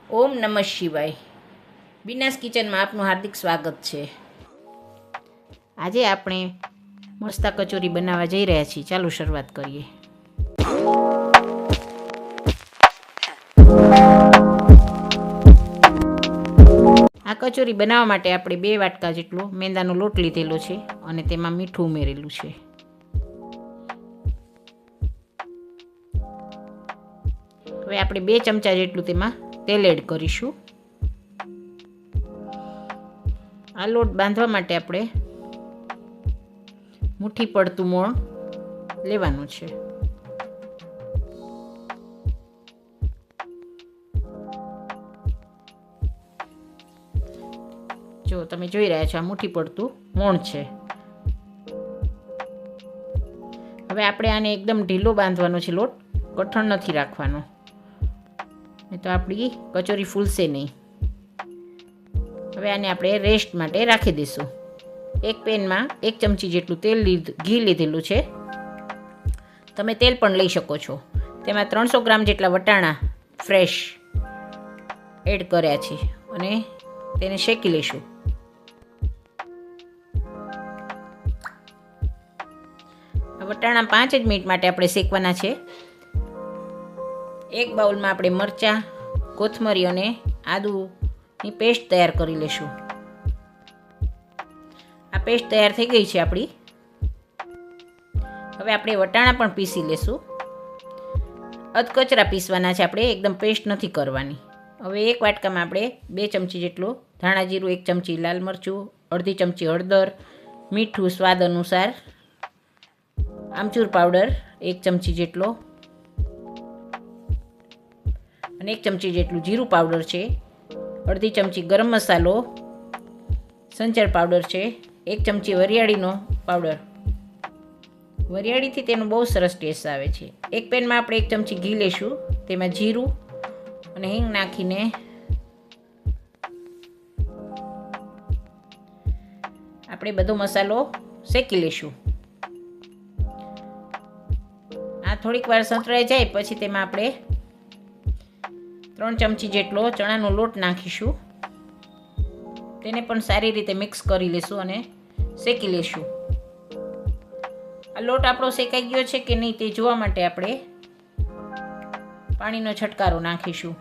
ઓમ નમઃ શિવાય. વિનાશ કિચનમાં આપનું હાર્દિક સ્વાગત છે. આજે આપણે મસ્તા કચોરી બનાવવા જઈ રહ્યા છીએ. ચાલો શરૂઆત કરીએ. આ કચોરી બનાવવા માટે આપણે 2 વાટકા જેટલો મેંદાનો લોટ લીધેલો છે અને તેમાં મીઠું ઉમેરેલું છે. હવે આપણે 2 ચમચા જેટલું તેમાં તેલ એડ કરીશું. આ લોટ બાંધવા માટે આપણે મુઠ્ઠી પડતું મોણ લેવાનું છે. જો તમે જોઈ રહ્યા છો, આ મુઠ્ઠી પડતું મોણ છે. હવે આપણે આને એકદમ ઢીલો બાંધવાનો છે. લોટ કઠણ નથી રાખવાનો, નહીં તો આપણી કચોરી ફૂલશે નહીં. હવે આને આપણે રેસ્ટ માટે રાખી દઈશું. એક પેનમાં 1 ચમચી જેટલું ઘી લીધેલું છે. તમે તેલ પણ લઈ શકો છો. તેમાં 300 ગ્રામ જેટલા વટાણા ફ્રેશ એડ કર્યા છે અને તેને શેકી લઈશું. વટાણા 5 જ મિનિટ માટે આપણે શેકવાના છે. એક બાઉલમાં આપણે મરચાં, કોથમરી અને આદુની પેસ્ટ તૈયાર કરી લઈશું. આ પેસ્ટ તૈયાર થઈ ગઈ છે આપણી. હવે આપણે વટાણા પણ પીસી લેશું. અધકચરા પીસવાના છે આપણે, એકદમ પેસ્ટ નથી કરવાની. હવે એક વાટકામાં આપણે 2 ચમચી જેટલું ધાણા જીરું, 1 ચમચી લાલ મરચું, અડધી ચમચી હળદર, મીઠું સ્વાદ અનુસાર, આમચૂર પાવડર 1 ચમચી જેટલો અને 1 ચમચી જેટલું જીરું પાવડર છે, અડધી ચમચી ગરમ મસાલો, સંચર પાવડર છે, 1 ચમચી વરિયાળીનો પાવડર. વરિયાળીથી તેનો બહુ સરસ ટેસ્ટ આવે છે. એક પેનમાં આપણે 1 ચમચી ઘી લઈશું. તેમાં જીરું અને હિંગ નાખીને આપણે બધો મસાલો શેકી લઈશું. આ થોડીક વાર સંતળાઈ જાય પછી તેમાં આપણે 3 ચમચી જેટલો ચણાનો લોટ નાખીશું. તેને પણ સારી રીતે મિક્સ કરી લઈશું અને શેકી લઈશું. આ લોટ આપણો શેકાઈ ગયો છે કે નહીં તે જોવા માટે આપણે પાણીનો છંટકારો નાખીશું.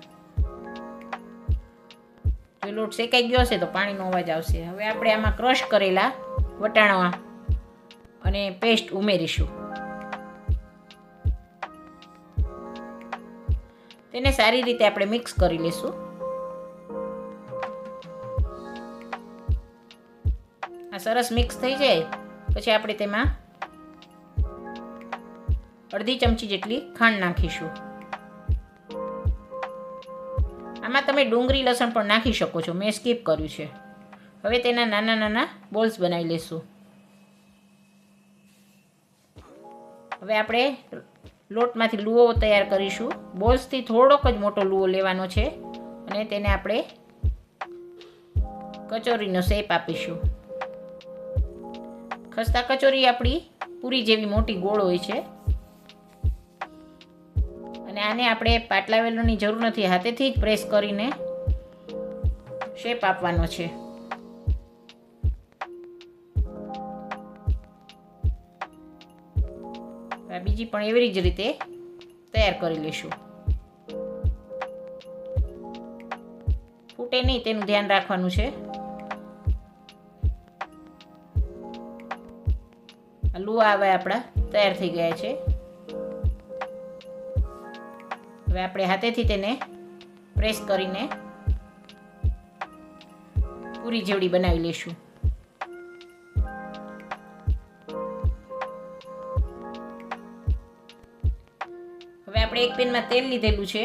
જો લોટ શેકાઈ ગયો હશે તો પાણીનો અવાજ આવશે. હવે આપણે આમાં ક્રશ કરેલા વટાણા અને પેસ્ટ ઉમેરીશું. તેને સારી રીતે આપણે મિક્સ કરી લઈશું. આ સરસ મિક્સ થઈ જાય પછી આપણે તેમાં અડધી ચમચી જેટલી ખાંડ નાખીશું. આમાં તમે ડુંગળી લસણ પણ નાખી શકો છો, મેં સ્કીપ કર્યું છે. હવે તેના નાના નાના બોલ્સ બનાવી લઈશું. હવે આપણે લોટમાંથી લુઓ તૈયાર કરીશું. બોલ્સથી થોડોક જ મોટો લુઓ લેવાનો છે અને તેને આપણે કચોરીનો શેપ આપીશું. ખસ્તા કચોરી આપણી પૂરી જેવી મોટી ગોળ હોય છે અને આને આપણે પાટલા વેલણની જરૂર નથી, હાથેથી જ પ્રેસ કરીને શેપ આપવાનો છે. બીજી પણ એવી જ રીતે તૈયાર કરી લઈશું. ફૂટે નહીં તેનું ધ્યાન રાખવાનું છે. લુઆ હવે આપણા તૈયાર થઈ ગયા છે. હવે આપણે હાથેથી તેને પ્રેસ કરીને પૂરી જેવડી બનાવી લઈશું. હવે આપણે એક પેનમાં તેલ લીધેલું છે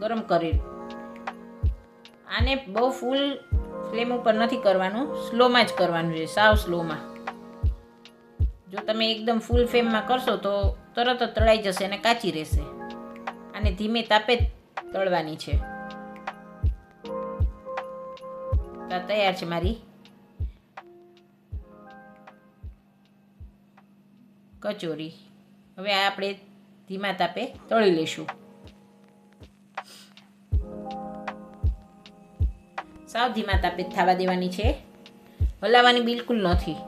ગરમ કરેલું. આને બહુ ફૂલ ફ્લેમ ઉપર નથી કરવાનું, સ્લોમાં જ કરવાનું છે, સાવ સ્લોમાં. જો તમે એકદમ ફૂલ ફ્લેમમાં કરશો તો તરત જ તળાઈ જશે અને કાચી રહેશે. આને ધીમે તાપે જ તળવાની છે. તો તૈયાર છે મારી કચોરી. હવે આ આપણે ધીમા તાપે તળી લઈશું. સાવ ધીમા તાપે થવા દેવાની છે, હલાવવાની બિલકુલ નથી.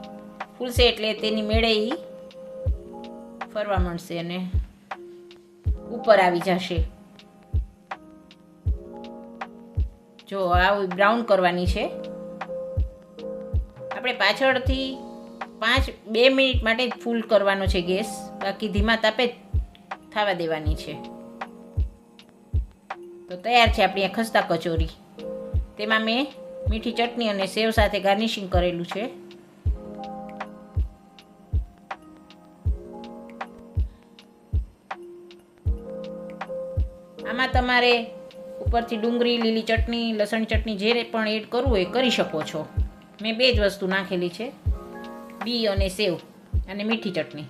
ફૂલશે એટલે તેની મેળે ફરવા મળશે અને ઉપર આવી જશે. જો આવું બ્રાઉન કરવાની છે. આપણે પાછળથી 2 મિનિટ માટે જ ફૂલ કરવાનો છે ગેસ, બાકી ધીમા તાપે જ થવા દેવાની છે. તો તૈયાર છે આપણી આ ખસ્તા કચોરી. તેમાં મેં મીઠી ચટણી અને સેવ સાથે ગાર્નિશિંગ કરેલું છે. આમાં તમારે ઉપરથી ડુંગળી, લીલી ચટણી, લસણ ચટણી જે પણ એડ કરવું હોય કરી શકો છો. મેં 2 જ વસ્તુ નાખેલી છે, બી અને સેવ અને મીઠી ચટણી.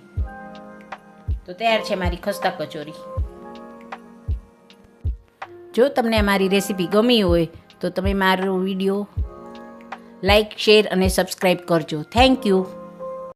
તો તૈયાર છે મારી ખસ્તા કચોરી. જો તમને મારી રેસીપી ગમી હોય તો તમે મારો વિડીયો લાઈક, શેર અને સબસ્ક્રાઈબ કરજો. Thank you.